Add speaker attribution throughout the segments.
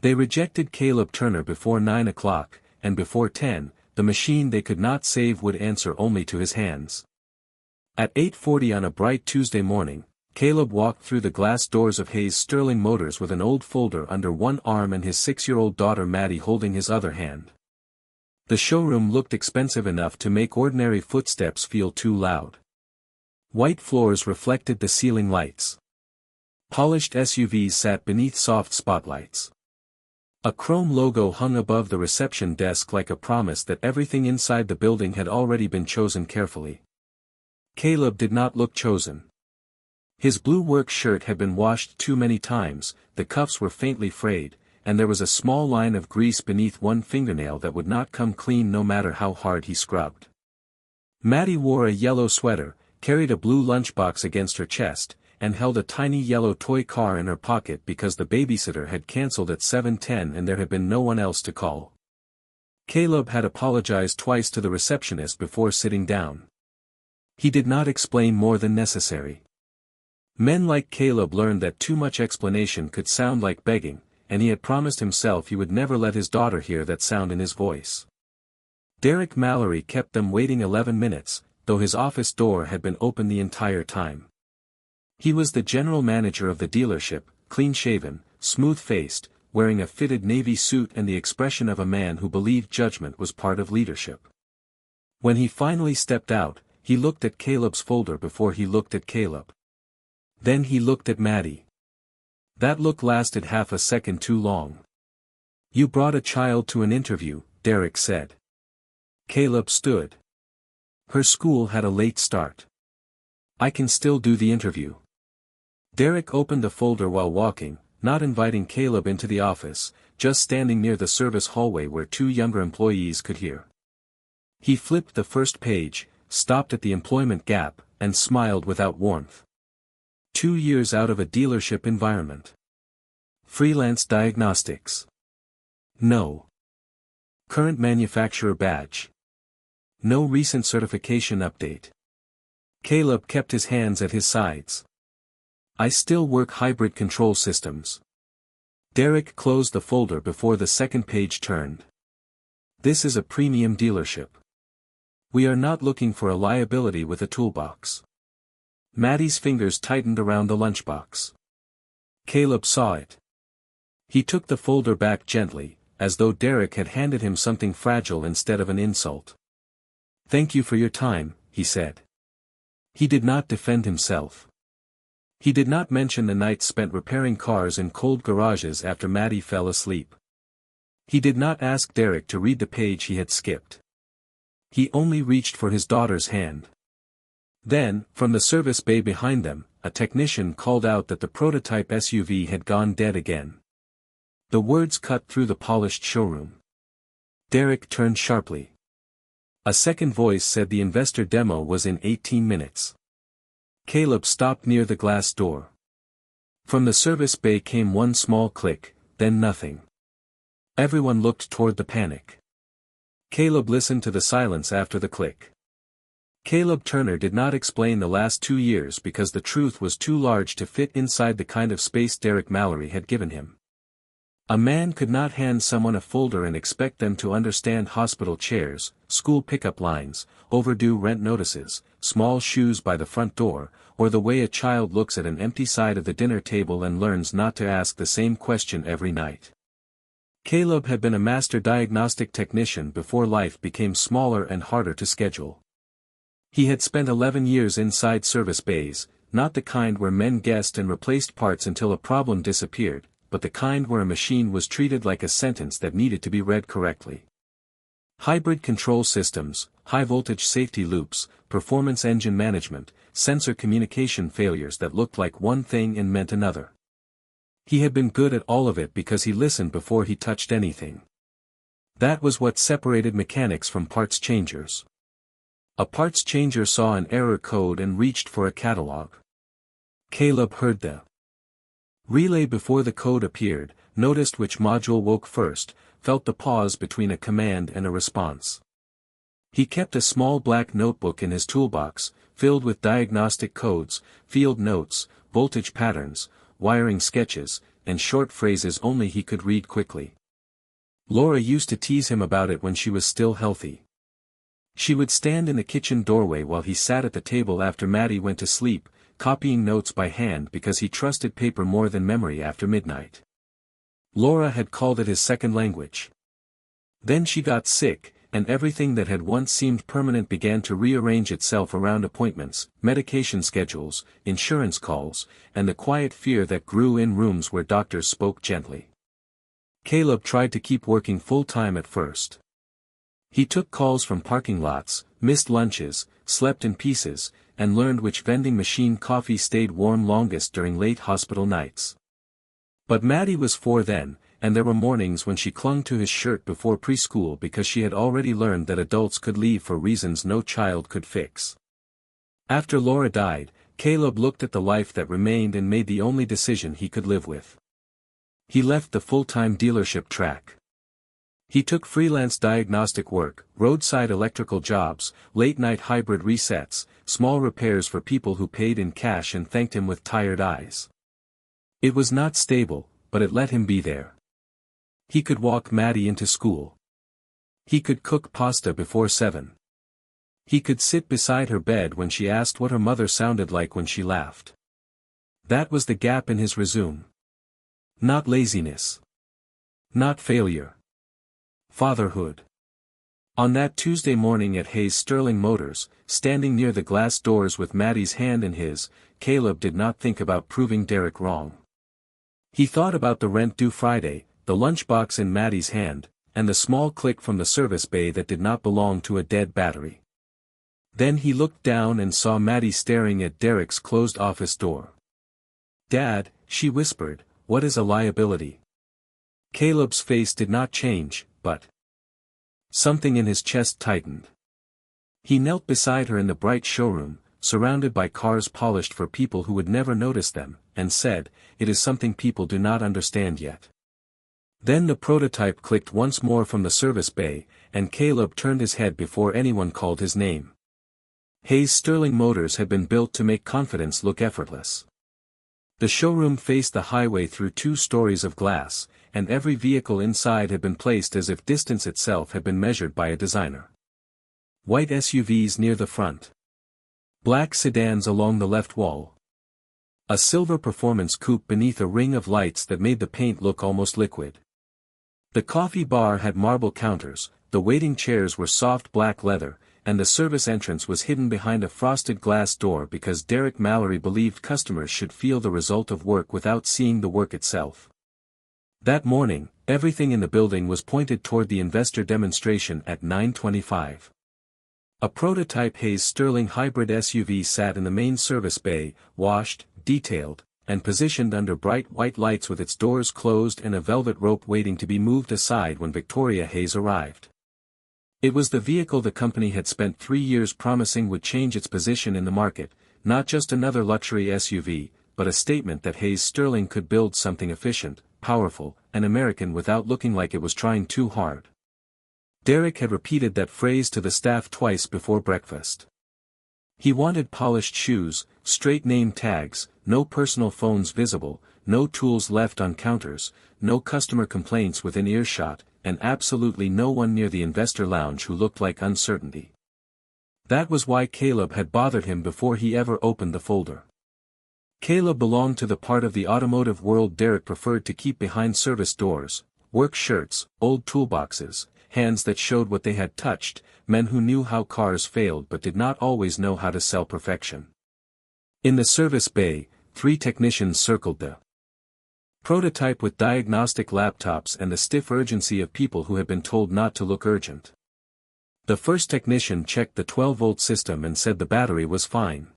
Speaker 1: They rejected Caleb Turner before 9 o'clock, and before 10, the machine they could not save would answer only to his hands. At 8:40 on a bright Tuesday morning, Caleb walked through the glass doors of Hayes Sterling Motors with an old folder under one arm and his 6-year-old daughter Maddie holding his other hand. The showroom looked expensive enough to make ordinary footsteps feel too loud. White floors reflected the ceiling lights. Polished SUVs sat beneath soft spotlights. A chrome logo hung above the reception desk like a promise that everything inside the building had already been chosen carefully. Caleb did not look chosen. His blue work shirt had been washed too many times, the cuffs were faintly frayed, and there was a small line of grease beneath one fingernail that would not come clean no matter how hard he scrubbed. Maddie wore a yellow sweater, carried a blue lunchbox against her chest, and held a tiny yellow toy car in her pocket because the babysitter had cancelled at 7:10 and there had been no one else to call. Caleb had apologized twice to the receptionist before sitting down. He did not explain more than necessary. Men like Caleb learned that too much explanation could sound like begging, and he had promised himself he would never let his daughter hear that sound in his voice. Derek Mallory kept them waiting 11 minutes, though his office door had been open the entire time. He was the general manager of the dealership, clean-shaven, smooth-faced, wearing a fitted navy suit and the expression of a man who believed judgment was part of leadership. When he finally stepped out, he looked at Caleb's folder before he looked at Caleb. Then he looked at Maddie. That look lasted half a second too long. "You brought a child to an interview," Derek said. Caleb stood. "Her school had a late start. I can still do the interview." Derek opened the folder while walking, not inviting Caleb into the office, just standing near the service hallway where two younger employees could hear. He flipped the first page, stopped at the employment gap, and smiled without warmth. 2 years out of a dealership environment. Freelance diagnostics. No. Current manufacturer badge. No recent certification update. Caleb kept his hands at his sides. "I still work hybrid control systems." Derek closed the folder before the second page turned. "This is a premium dealership. We are not looking for a liability with a toolbox." Maddie's fingers tightened around the lunchbox. Caleb saw it. He took the folder back gently, as though Derek had handed him something fragile instead of an insult. "Thank you for your time," he said. He did not defend himself. He did not mention the nights spent repairing cars in cold garages after Maddie fell asleep. He did not ask Derek to read the page he had skipped. He only reached for his daughter's hand. Then, from the service bay behind them, a technician called out that the prototype SUV had gone dead again. The words cut through the polished showroom. Derek turned sharply. A second voice said the investor demo was in 18 minutes. Caleb stopped near the glass door. From the service bay came one small click, then nothing. Everyone looked toward the panic. Caleb listened to the silence after the click. Caleb Turner did not explain the last 2 years because the truth was too large to fit inside the kind of space Derek Mallory had given him. A man could not hand someone a folder and expect them to understand hospital chairs, school pickup lines, overdue rent notices, small shoes by the front door, or the way a child looks at an empty side of the dinner table and learns not to ask the same question every night. Caleb had been a master diagnostic technician before life became smaller and harder to schedule. He had spent 11 years inside service bays, not the kind where men guessed and replaced parts until a problem disappeared, but the kind where a machine was treated like a sentence that needed to be read correctly. Hybrid control systems, high-voltage safety loops, performance engine management, sensor communication failures that looked like one thing and meant another. He had been good at all of it because he listened before he touched anything. That was what separated mechanics from parts changers. A parts changer saw an error code and reached for a catalog. Caleb heard the relay before the code appeared, noticed which module woke first, felt the pause between a command and a response. He kept a small black notebook in his toolbox, filled with diagnostic codes, field notes, voltage patterns, wiring sketches, and short phrases only he could read quickly. Laura used to tease him about it when she was still healthy. She would stand in the kitchen doorway while he sat at the table after Maddie went to sleep, copying notes by hand because he trusted paper more than memory after midnight. Laura had called it his second language. Then she got sick, and everything that had once seemed permanent began to rearrange itself around appointments, medication schedules, insurance calls, and the quiet fear that grew in rooms where doctors spoke gently. Caleb tried to keep working full-time at first. He took calls from parking lots, missed lunches, slept in pieces, and learned which vending machine coffee stayed warm longest during late hospital nights. But Maddie was 4 then, and there were mornings when she clung to his shirt before preschool because she had already learned that adults could leave for reasons no child could fix. After Laura died, Caleb looked at the life that remained and made the only decision he could live with. He left the full-time dealership track. He took freelance diagnostic work, roadside electrical jobs, late-night hybrid resets, small repairs for people who paid in cash and thanked him with tired eyes. It was not stable, but it let him be there. He could walk Maddie into school. He could cook pasta before 7. He could sit beside her bed when she asked what her mother sounded like when she laughed. That was the gap in his resume. Not laziness. Not failure. Fatherhood. On that Tuesday morning at Hayes Sterling Motors, standing near the glass doors with Maddie's hand in his, Caleb did not think about proving Derek wrong. He thought about the rent due Friday, the lunchbox in Maddie's hand, and the small click from the service bay that did not belong to a dead battery. Then he looked down and saw Maddie staring at Derek's closed office door. "Dad," she whispered, "what is a liability?" Caleb's face did not change, but something in his chest tightened. He knelt beside her in the bright showroom, surrounded by cars polished for people who would never notice them, and said, "It is something people do not understand yet." Then the prototype clicked once more from the service bay, and Caleb turned his head before anyone called his name. Hayes Sterling Motors had been built to make confidence look effortless. The showroom faced the highway through 2 stories of glass, and every vehicle inside had been placed as if distance itself had been measured by a designer. White SUVs near the front. Black sedans along the left wall. A silver performance coupe beneath a ring of lights that made the paint look almost liquid. The coffee bar had marble counters, the waiting chairs were soft black leather, and the service entrance was hidden behind a frosted glass door because Derek Mallory believed customers should feel the result of work without seeing the work itself. That morning, everything in the building was pointed toward the investor demonstration at 9:25. A prototype Hayes Sterling hybrid SUV sat in the main service bay, washed, detailed, and positioned under bright white lights with its doors closed and a velvet rope waiting to be moved aside when Victoria Hayes arrived. It was the vehicle the company had spent 3 years promising would change its position in the market, not just another luxury SUV, but a statement that Hayes Sterling could build something efficient, powerful, and American without looking like it was trying too hard. Derek had repeated that phrase to the staff twice before breakfast. He wanted polished shoes, straight name tags, no personal phones visible, no tools left on counters, no customer complaints within earshot, and absolutely no one near the investor lounge who looked like uncertainty. That was why Caleb had bothered him before he ever opened the folder. Caleb belonged to the part of the automotive world Derek preferred to keep behind service doors, work shirts, old toolboxes, hands that showed what they had touched, men who knew how cars failed but did not always know how to sell perfection. In the service bay, 3 technicians circled the prototype with diagnostic laptops and the stiff urgency of people who had been told not to look urgent. The first technician checked the 12-volt system and said the battery was fine.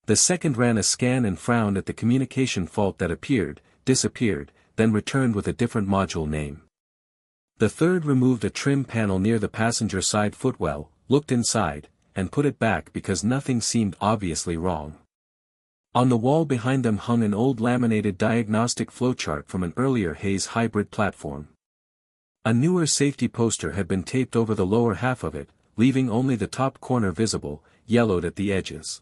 Speaker 1: The second ran a scan and frowned at the communication fault that appeared, disappeared, then returned with a different module name. The third removed a trim panel near the passenger side footwell, looked inside, and put it back because nothing seemed obviously wrong. On the wall behind them hung an old laminated diagnostic flowchart from an earlier Hayes hybrid platform. A newer safety poster had been taped over the lower half of it, leaving only the top corner visible, yellowed at the edges.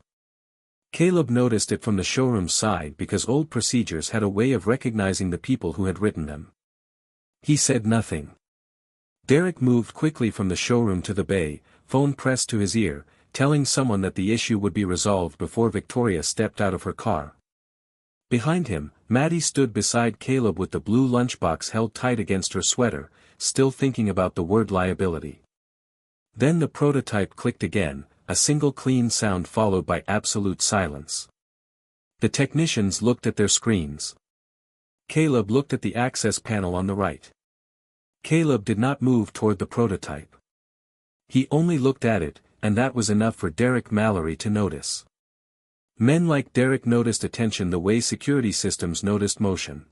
Speaker 1: Caleb noticed it from the showroom side because old procedures had a way of recognizing the people who had written them. He said nothing. Derek moved quickly from the showroom to the bay, phone pressed to his ear, telling someone that the issue would be resolved before Victoria stepped out of her car. Behind him, Maddie stood beside Caleb with the blue lunchbox held tight against her sweater, still thinking about the word liability. Then the prototype clicked again, a single clean sound followed by absolute silence. The technicians looked at their screens. Caleb looked at the access panel on the right. Caleb did not move toward the prototype. He only looked at it, and that was enough for Derek Mallory to notice. Men like Derek noticed attention the way security systems noticed motion.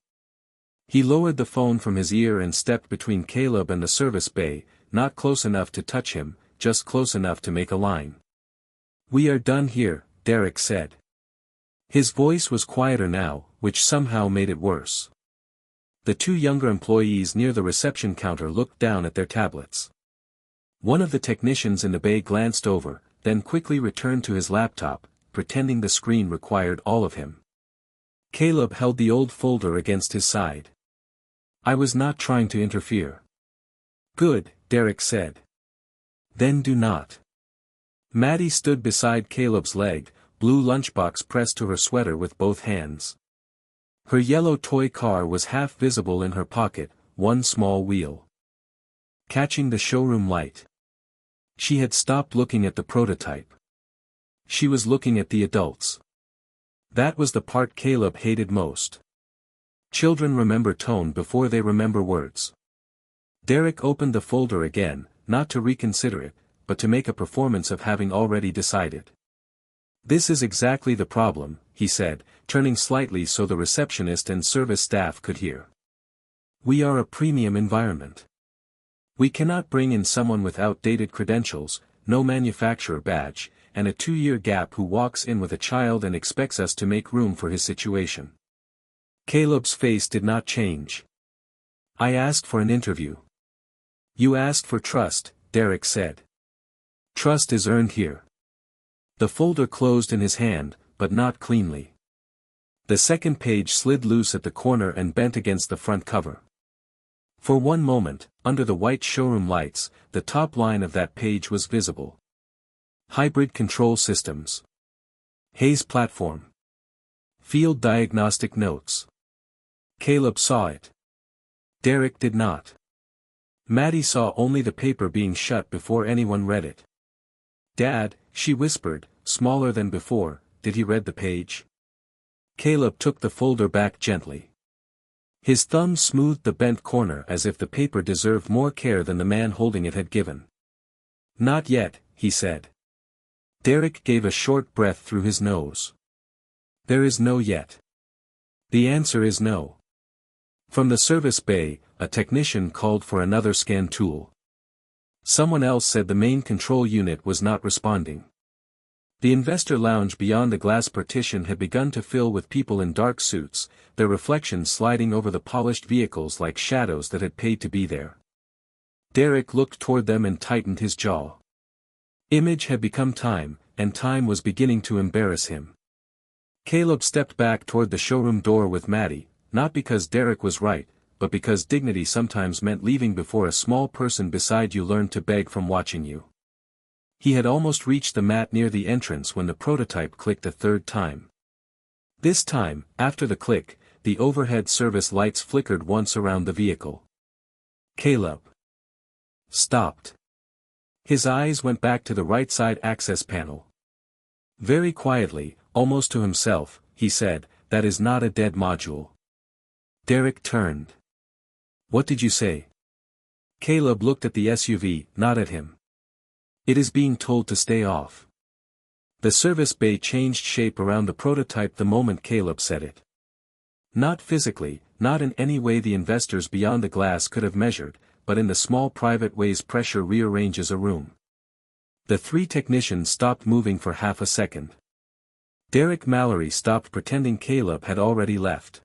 Speaker 1: He lowered the phone from his ear and stepped between Caleb and the service bay, not close enough to touch him, just close enough to make a line. "We are done here," Derek said. His voice was quieter now, which somehow made it worse. The two younger employees near the reception counter looked down at their tablets. One of the technicians in the bay glanced over, then quickly returned to his laptop, pretending the screen required all of him. Caleb held the old folder against his side. "I was not trying to interfere." "Good," Derek said. "Then do not." Maddie stood beside Caleb's leg, blue lunchbox pressed to her sweater with both hands. Her yellow toy car was half visible in her pocket, one small wheel catching the showroom light. She had stopped looking at the prototype. She was looking at the adults. That was the part Caleb hated most. Children remember tone before they remember words. Derek opened the folder again, not to reconsider it, but to make a performance of having already decided. "This is exactly the problem," he said, turning slightly so the receptionist and service staff could hear. "We are a premium environment. We cannot bring in someone with outdated credentials, no manufacturer badge, and a 2-year gap who walks in with a child and expects us to make room for his situation." Caleb's face did not change. "I asked for an interview." "You asked for trust," Derek said. "Trust is earned here." The folder closed in his hand, but not cleanly. The second page slid loose at the corner and bent against the front cover. For one moment, under the white showroom lights, the top line of that page was visible. Hybrid Control Systems. Hayes Platform. Field Diagnostic Notes. Caleb saw it. Derek did not. Maddie saw only the paper being shut before anyone read it. "Dad," she whispered, smaller than before, "did he read the page?" Caleb took the folder back gently. His thumb smoothed the bent corner as if the paper deserved more care than the man holding it had given. "Not yet," he said. Derek gave a short breath through his nose. "There is no yet. The answer is no." From the service bay, a technician called for another scan tool. Someone else said the main control unit was not responding. The investor lounge beyond the glass partition had begun to fill with people in dark suits, their reflections sliding over the polished vehicles like shadows that had paid to be there. Derek looked toward them and tightened his jaw. Image had become time, and time was beginning to embarrass him. Caleb stepped back toward the showroom door with Maddie, not because Derek was right, but because dignity sometimes meant leaving before a small person beside you learned to beg from watching you. He had almost reached the mat near the entrance when the prototype clicked a third time. This time, after the click, the overhead service lights flickered once around the vehicle. Caleb stopped. His eyes went back to the right side access panel. Very quietly, almost to himself, he said, "That is not a dead module." Derek turned. "What did you say?" Caleb looked at the SUV, not at him. "It is being told to stay off." The service bay changed shape around the prototype the moment Caleb said it. Not physically, not in any way the investors beyond the glass could have measured, but in the small private ways pressure rearranges a room. The three technicians stopped moving for half a second. Derek Mallory stopped pretending Caleb had already left.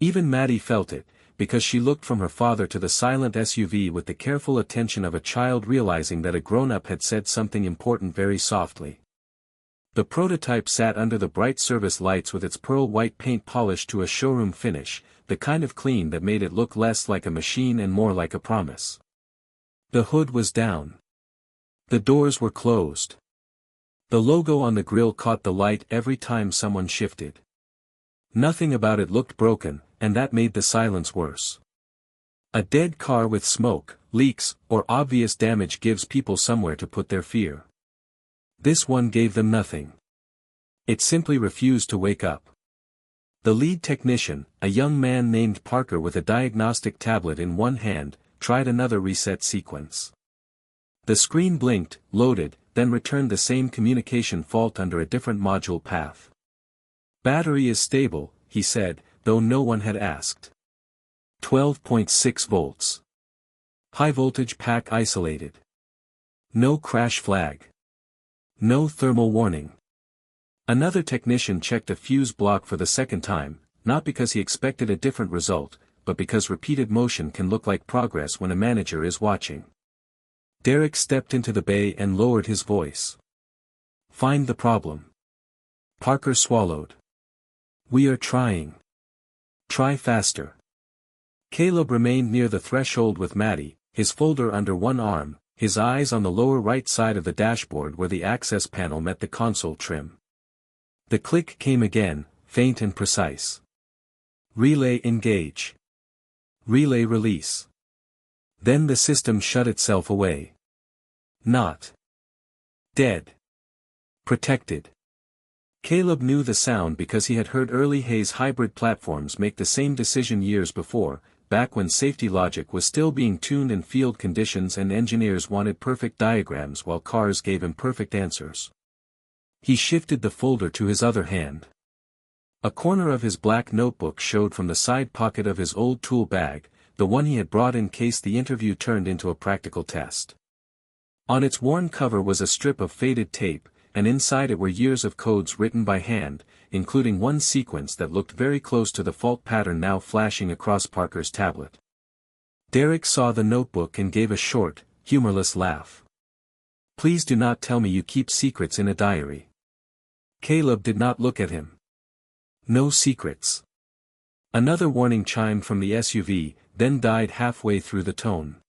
Speaker 1: Even Maddie felt it, because she looked from her father to the silent SUV with the careful attention of a child realizing that a grown-up had said something important very softly. The prototype sat under the bright service lights with its pearl-white paint polished to a showroom finish, the kind of clean that made it look less like a machine and more like a promise. The hood was down. The doors were closed. The logo on the grille caught the light every time someone shifted. Nothing about it looked broken, and that made the silence worse. A dead car with smoke, leaks, or obvious damage gives people somewhere to put their fear. This one gave them nothing. It simply refused to wake up. The lead technician, a young man named Parker with a diagnostic tablet in one hand, tried another reset sequence. The screen blinked, loaded, then returned the same communication fault under a different module path. "Battery is stable," he said, though no one had asked. 12.6 volts. High voltage pack isolated. No crash flag. No thermal warning. Another technician checked a fuse block for the second time, not because he expected a different result, but because repeated motion can look like progress when a manager is watching. Derek stepped into the bay and lowered his voice. "Find the problem." Parker swallowed. "We are trying. Try faster." Caleb remained near the threshold with Maddie, his folder under one arm, his eyes on the lower right side of the dashboard where the access panel met the console trim. The click came again, faint and precise. Relay engage. Relay release. Then the system shut itself away. Not dead. Protected. Caleb knew the sound because he had heard early Hayes hybrid platforms make the same decision years before, back when safety logic was still being tuned in field conditions and engineers wanted perfect diagrams while cars gave imperfect answers. He shifted the folder to his other hand. A corner of his black notebook showed from the side pocket of his old tool bag, the one he had brought in case the interview turned into a practical test. On its worn cover was a strip of faded tape, and inside it were years of codes written by hand, including one sequence that looked very close to the fault pattern now flashing across Parker's tablet. Derek saw the notebook and gave a short, humorless laugh. "Please do not tell me you keep secrets in a diary." Caleb did not look at him. "No secrets." Another warning chimed from the SUV, then died halfway through the tone.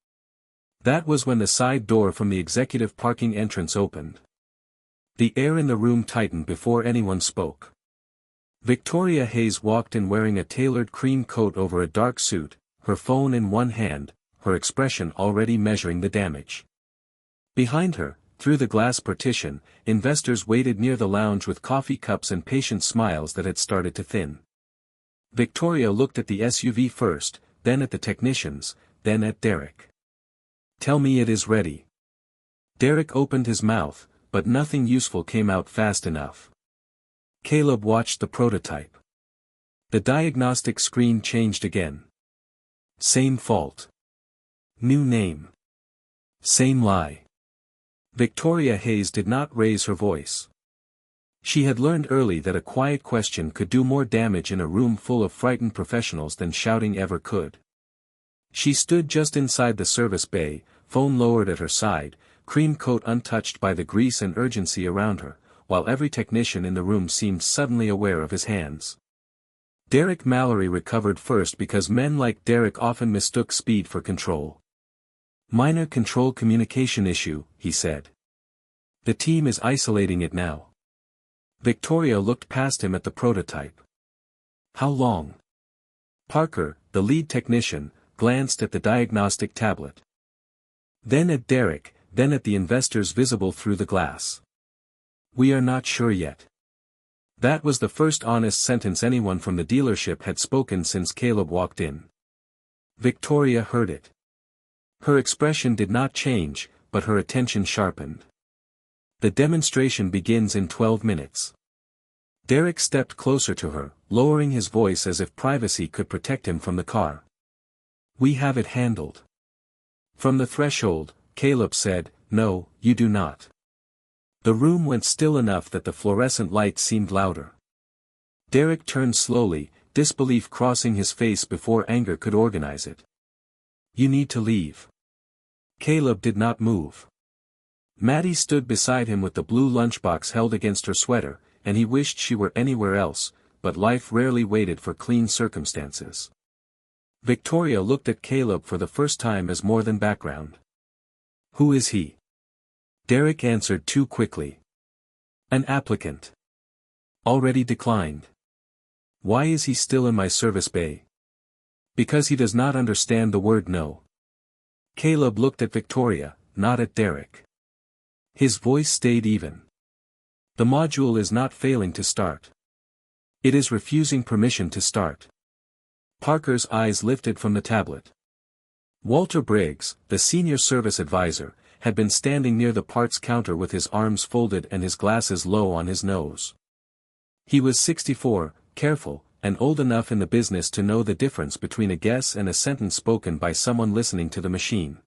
Speaker 1: That was when the side door from the executive parking entrance opened. The air in the room tightened before anyone spoke. Victoria Hayes walked in wearing a tailored cream coat over a dark suit, her phone in one hand, her expression already measuring the damage. Behind her, through the glass partition, investors waited near the lounge with coffee cups and patient smiles that had started to thin. Victoria looked at the SUV first, then at the technicians, then at Derek. "Tell me it is ready." Derek opened his mouth, but nothing useful came out fast enough. Caleb watched the prototype. The diagnostic screen changed again. Same fault. New name. Same lie. Victoria Hayes did not raise her voice. She had learned early that a quiet question could do more damage in a room full of frightened professionals than shouting ever could. She stood just inside the service bay, phone lowered at her side, cream coat untouched by the grease and urgency around her, while every technician in the room seemed suddenly aware of his hands. Derek Mallory recovered first because men like Derek often mistook speed for control. "Minor control communication issue," he said. "The team is isolating it now." Victoria looked past him at the prototype. "How long?" Parker, the lead technician, glanced at the diagnostic tablet. Then at Derek, then at the investors visible through the glass. "We are not sure yet." That was the first honest sentence anyone from the dealership had spoken since Caleb walked in. Victoria heard it. Her expression did not change, but her attention sharpened. "The demonstration begins in 12 minutes. Derek stepped closer to her, lowering his voice as if privacy could protect him from the car. "We have it handled." From the threshold, Caleb said, "No, you do not." The room went still enough that the fluorescent light seemed louder. Derek turned slowly, disbelief crossing his face before anger could organize it. "You need to leave." Caleb did not move. Maddie stood beside him with the blue lunchbox held against her sweater, and he wished she were anywhere else, but life rarely waited for clean circumstances. Victoria looked at Caleb for the first time as more than background. Who is he? Derek answered too quickly. An applicant. Already declined. Why is he still in my service bay? Because he does not understand the word no. Caleb looked at Victoria, not at Derek. His voice stayed even. The module is not failing to start. It is refusing permission to start. Parker's eyes lifted from the tablet. Walter Briggs, the senior service advisor, had been standing near the parts counter with his arms folded and his glasses low on his nose. He was 64, careful, and old enough in the business to know the difference between a guess and a sentence spoken by someone listening to the machine.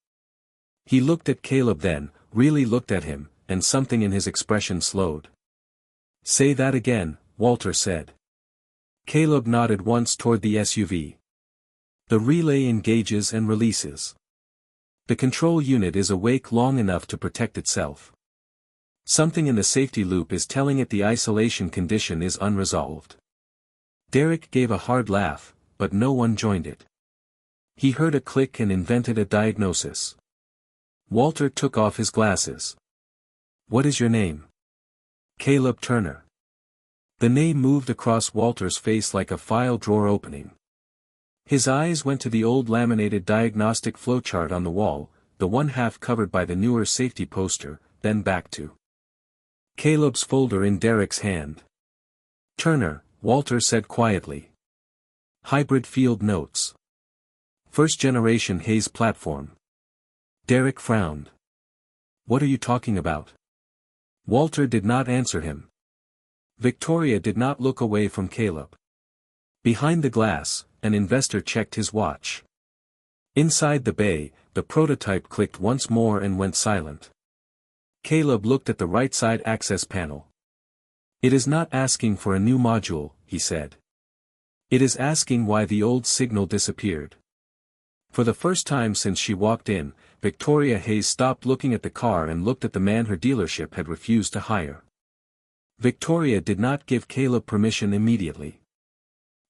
Speaker 1: He looked at Caleb then, really looked at him, and something in his expression slowed. Say that again, Walter said. Caleb nodded once toward the SUV. The relay engages and releases. The control unit is awake long enough to protect itself. Something in the safety loop is telling it the isolation condition is unresolved. Derek gave a hard laugh, but no one joined it. He heard a click and invented a diagnosis. Walter took off his glasses. What is your name? Caleb Turner. The name moved across Walter's face like a file drawer opening. His eyes went to the old laminated diagnostic flowchart on the wall, the one half covered by the newer safety poster, then back to Caleb's folder in Derek's hand. Turner, Walter said quietly. Hybrid field notes. First generation Hayes platform. Derek frowned. What are you talking about? Walter did not answer him. Victoria did not look away from Caleb. Behind the glass, an investor checked his watch. Inside the bay, the prototype clicked once more and went silent. Caleb looked at the right side access panel. It is not asking for a new module, he said. It is asking why the old signal disappeared. For the first time since she walked in, Victoria Hayes stopped looking at the car and looked at the man her dealership had refused to hire. Victoria did not give Caleb permission immediately.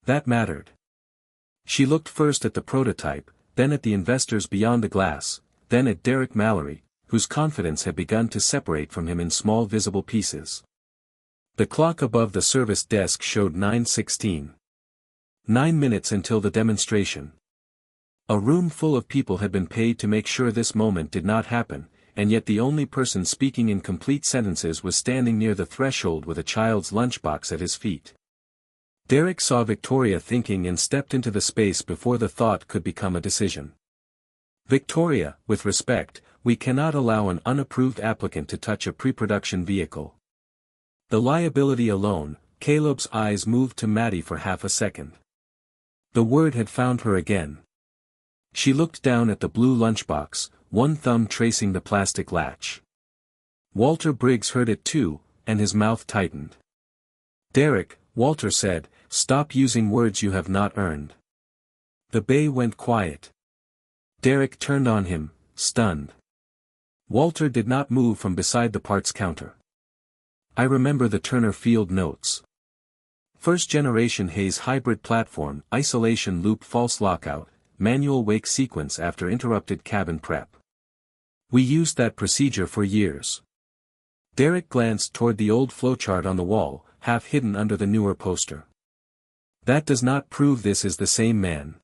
Speaker 1: That mattered. She looked first at the prototype, then at the investors beyond the glass, then at Derek Mallory, whose confidence had begun to separate from him in small visible pieces. The clock above the service desk showed 9:16. 9 minutes until the demonstration. A room full of people had been paid to make sure this moment did not happen, and yet the only person speaking in complete sentences was standing near the threshold with a child's lunchbox at his feet. Derek saw Victoria thinking and stepped into the space before the thought could become a decision. Victoria, with respect, we cannot allow an unapproved applicant to touch a pre-production vehicle. The liability alone, Caleb's eyes moved to Maddie for half a second. The word had found her again. She looked down at the blue lunchbox, one thumb tracing the plastic latch. Walter Briggs heard it too, and his mouth tightened. Derek, Walter said, stop using words you have not earned. The bay went quiet. Derek turned on him, stunned. Walter did not move from beside the parts counter. I remember the Turner field notes. First generation Hayes hybrid platform, isolation loop false lockout, manual wake sequence after interrupted cabin prep. We used that procedure for years. Derek glanced toward the old flowchart on the wall, half hidden under the newer poster. That does not prove this is the same man.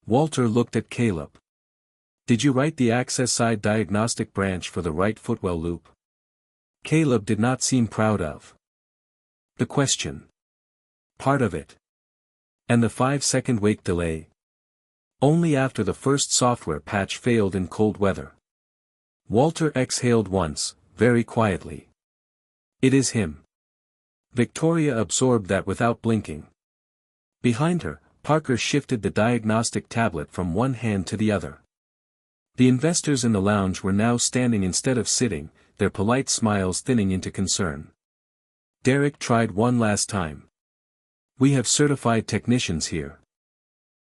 Speaker 1: Walter looked at Caleb. Did you write the access side diagnostic branch for the right footwell loop? Caleb did not seem proud of the question. Part of it. And the 5-second wake delay? Only after the first software patch failed in cold weather. Walter exhaled once, very quietly. It is him. Victoria absorbed that without blinking. Behind her, Parker shifted the diagnostic tablet from one hand to the other. The investors in the lounge were now standing instead of sitting, their polite smiles thinning into concern. Derek tried one last time. We have certified technicians here.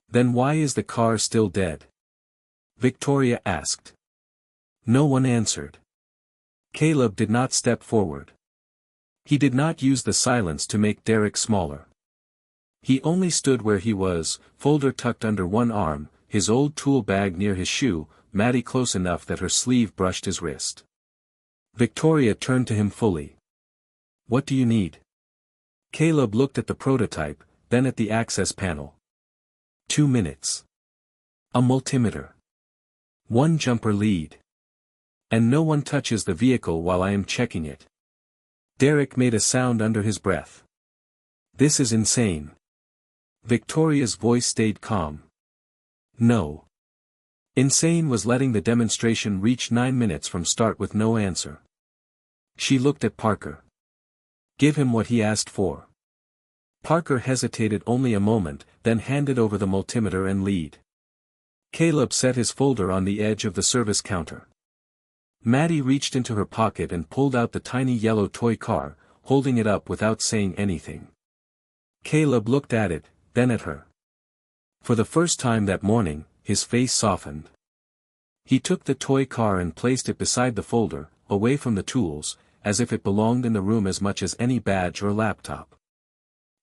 Speaker 1: Then why is the car still dead? Victoria asked. No one answered. Caleb did not step forward. He did not use the silence to make Derek smaller. He only stood where he was, folder tucked under one arm, his old tool bag near his shoe, Maddie close enough that her sleeve brushed his wrist. Victoria turned to him fully. "What do you need?" Caleb looked at the prototype, then at the access panel. 2 minutes. A multimeter. One jumper lead. And no one touches the vehicle while I am checking it. Derek made a sound under his breath. "This is insane." Victoria's voice stayed calm. "No. Insane was letting the demonstration reach 9 minutes from start with no answer." She looked at Parker. "Give him what he asked for." Parker hesitated only a moment, then handed over the multimeter and lead. Caleb set his folder on the edge of the service counter. Maddie reached into her pocket and pulled out the tiny yellow toy car, holding it up without saying anything. Caleb looked at it, then at her. For the first time that morning, his face softened. He took the toy car and placed it beside the folder, away from the tools, as if it belonged in the room as much as any badge or laptop.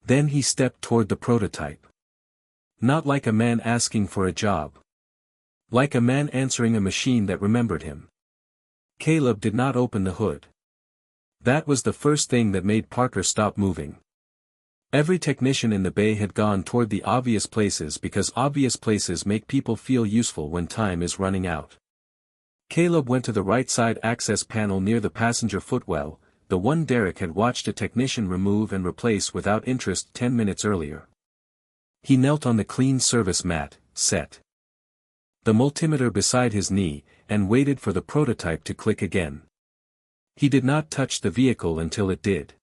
Speaker 1: Then he stepped toward the prototype. Not like a man asking for a job. Like a man answering a machine that remembered him. Caleb did not open the hood. That was the first thing that made Parker stop moving. Every technician in the bay had gone toward the obvious places because obvious places make people feel useful when time is running out. Caleb went to the right side access panel near the passenger footwell, the one Derek had watched a technician remove and replace without interest 10 minutes earlier. He knelt on the clean service mat, set the multimeter beside his knee, and waited for the prototype to click again. He did not touch the vehicle until it did.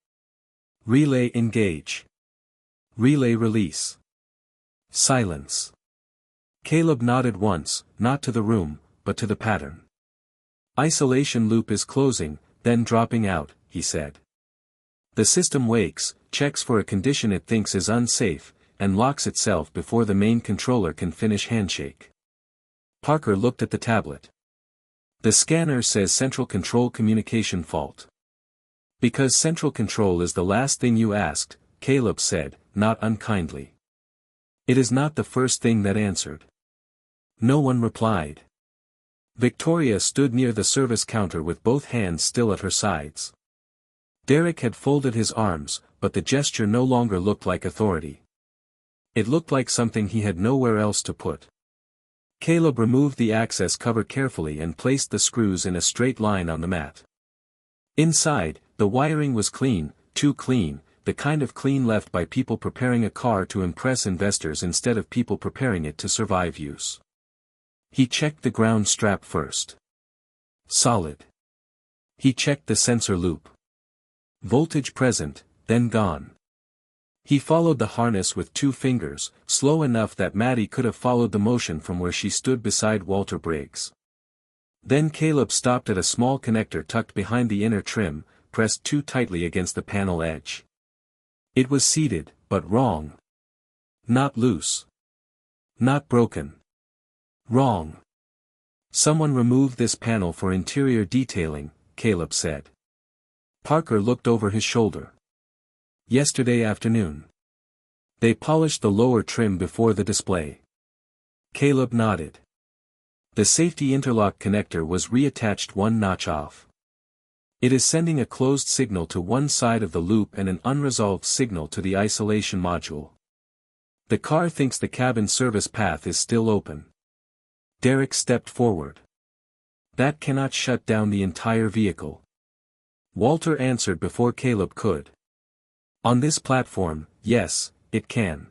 Speaker 1: Relay engage. Relay release. Silence. Caleb nodded once, not to the room, but to the pattern. Isolation loop is closing, then dropping out, he said. The system wakes, checks for a condition it thinks is unsafe, and locks itself before the main controller can finish handshake. Parker looked at the tablet. The scanner says central control communication fault. Because central control is the last thing you asked, Caleb said, not unkindly. It is not the first thing that answered. No one replied. Victoria stood near the service counter with both hands still at her sides. Derek had folded his arms, but the gesture no longer looked like authority. It looked like something he had nowhere else to put. Caleb removed the access cover carefully and placed the screws in a straight line on the mat. Inside, the wiring was clean, too clean, the kind of clean left by people preparing a car to impress investors instead of people preparing it to survive use. He checked the ground strap first. Solid. He checked the sensor loop. Voltage present, then gone. He followed the harness with 2 fingers, slow enough that Maddie could have followed the motion from where she stood beside Walter Briggs. Then Caleb stopped at a small connector tucked behind the inner trim, pressed too tightly against the panel edge. It was seated, but wrong. Not loose. Not broken. Wrong. Someone removed this panel for interior detailing, Caleb said. Parker looked over his shoulder. Yesterday afternoon. They polished the lower trim before the display. Caleb nodded. The safety interlock connector was reattached 1 notch off. It is sending a closed signal to one side of the loop and an unresolved signal to the isolation module. The car thinks the cabin service path is still open. Derek stepped forward. That cannot shut down the entire vehicle. Walter answered before Caleb could. On this platform, yes, it can.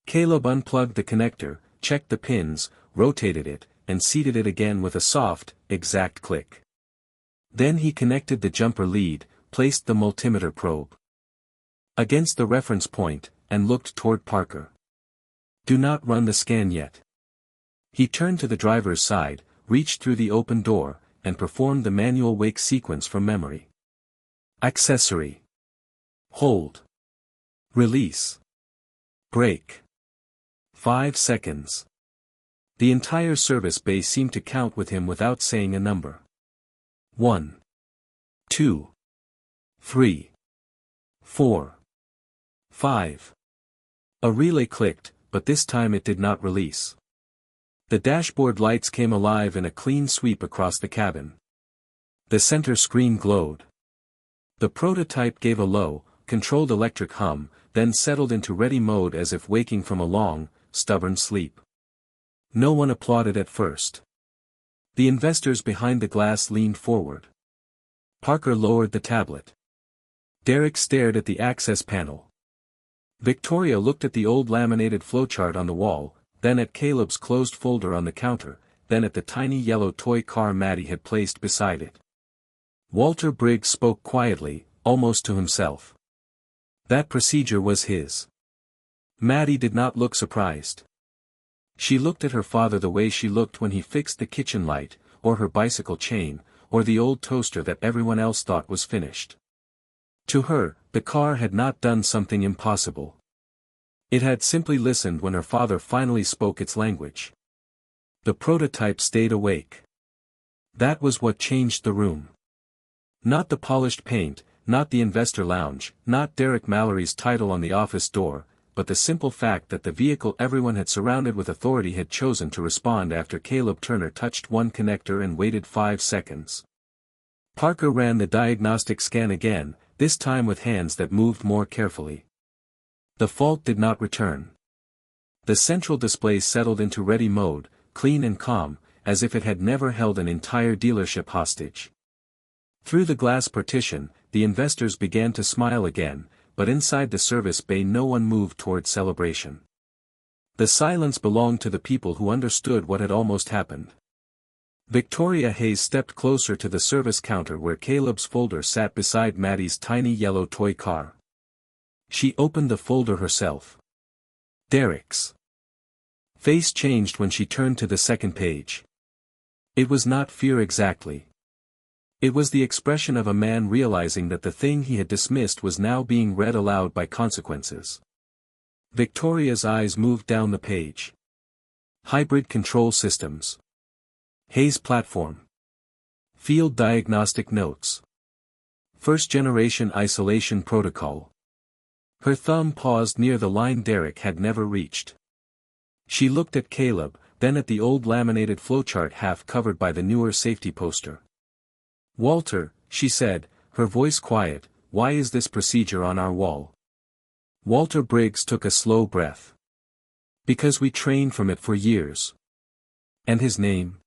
Speaker 1: Caleb unplugged the connector, checked the pins, rotated it, and seated it again with a soft, exact click. Then he connected the jumper lead, placed the multimeter probe against the reference point, and looked toward Parker. Do not run the scan yet. He turned to the driver's side, reached through the open door, and performed the manual wake sequence from memory. Accessory. Hold. Release. Brake. 5 seconds. The entire service bay seemed to count with him without saying a number. 1. 2, 3, 4, 5. A relay clicked, but this time it did not release. The dashboard lights came alive in a clean sweep across the cabin. The center screen glowed. The prototype gave a low, controlled electric hum, then settled into ready mode as if waking from a long, stubborn sleep. No one applauded at first. The investors behind the glass leaned forward. Parker lowered the tablet. Derek stared at the access panel. Victoria looked at the old laminated flowchart on the wall, then at Caleb's closed folder on the counter, then at the tiny yellow toy car Maddie had placed beside it. Walter Briggs spoke quietly, almost to himself. That procedure was his. Maddie did not look surprised. She looked at her father the way she looked when he fixed the kitchen light, or her bicycle chain, or the old toaster that everyone else thought was finished. To her, the car had not done something impossible. It had simply listened when her father finally spoke its language. The prototype stayed awake. That was what changed the room. Not the polished paint, not the investor lounge, not Derek Mallory's title on the office door, but the simple fact that the vehicle everyone had surrounded with authority had chosen to respond after Caleb Turner touched one connector and waited 5 seconds. Parker ran the diagnostic scan again, this time with hands that moved more carefully. The fault did not return. The central display settled into ready mode, clean and calm, as if it had never held an entire dealership hostage. Through the glass partition, the investors began to smile again, but inside the service bay no one moved toward celebration. The silence belonged to the people who understood what had almost happened. Victoria Hayes stepped closer to the service counter where Caleb's folder sat beside Maddie's tiny yellow toy car. She opened the folder herself. Derek's face changed when she turned to the second page. It was not fear exactly. It was the expression of a man realizing that the thing he had dismissed was now being read aloud by consequences. Victoria's eyes moved down the page. Hybrid control systems. Hayes platform. Field diagnostic notes. First-generation isolation protocol. Her thumb paused near the line Derek had never reached. She looked at Caleb, then at the old laminated flowchart half covered by the newer safety poster. Walter, she said, her voice quiet, why is this procedure on our wall? Walter Briggs took a slow breath. Because we trained from it for years. And his name?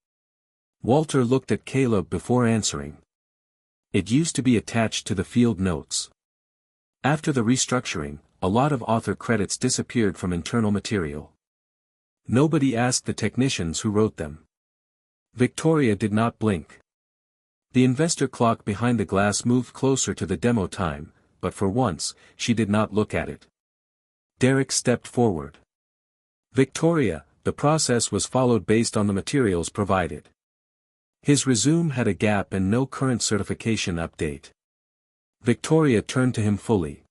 Speaker 1: Walter looked at Caleb before answering. It used to be attached to the field notes. After the restructuring, a lot of author credits disappeared from internal material. Nobody asked the technicians who wrote them. Victoria did not blink. The investor clock behind the glass moved closer to the demo time, but for once, she did not look at it. Derek stepped forward. Victoria, the process was followed based on the materials provided. His resume had a gap and no current certification update. Victoria turned to him fully.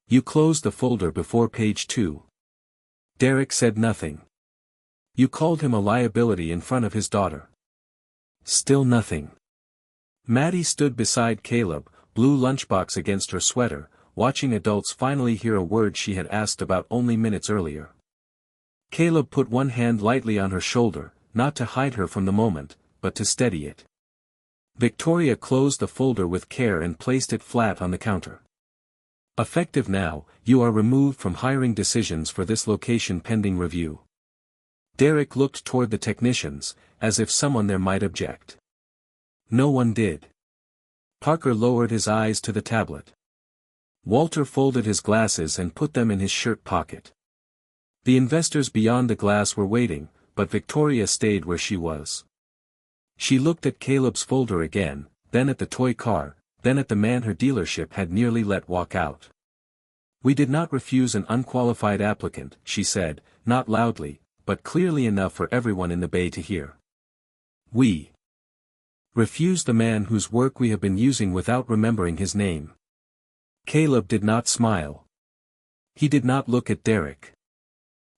Speaker 1: You closed the folder before page 2. Derek said nothing. You called him a liability in front of his daughter. Still nothing. Maddie stood beside Caleb, blue lunchbox against her sweater, watching adults finally hear a word she had asked about only minutes earlier. Caleb put one hand lightly on her shoulder, not to hide her from the moment, but to steady it. Victoria closed the folder with care and placed it flat on the counter. Effective now, you are removed from hiring decisions for this location pending review. Derek looked toward the technicians, as if someone there might object. No one did. Parker lowered his eyes to the tablet. Walter folded his glasses and put them in his shirt pocket. The investors beyond the glass were waiting, but Victoria stayed where she was. She looked at Caleb's folder again, then at the toy car, then at the man her dealership had nearly let walk out. We did not refuse an unqualified applicant, she said, not loudly, but clearly enough for everyone in the bay to hear. We refused the man whose work we have been using without remembering his name. Caleb did not smile. He did not look at Derek.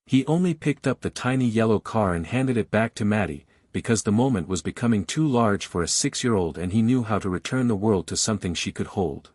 Speaker 1: He only picked up the tiny yellow car and handed it back to Maddie, because the moment was becoming too large for a 6-year-old and he knew how to return the world to something she could hold.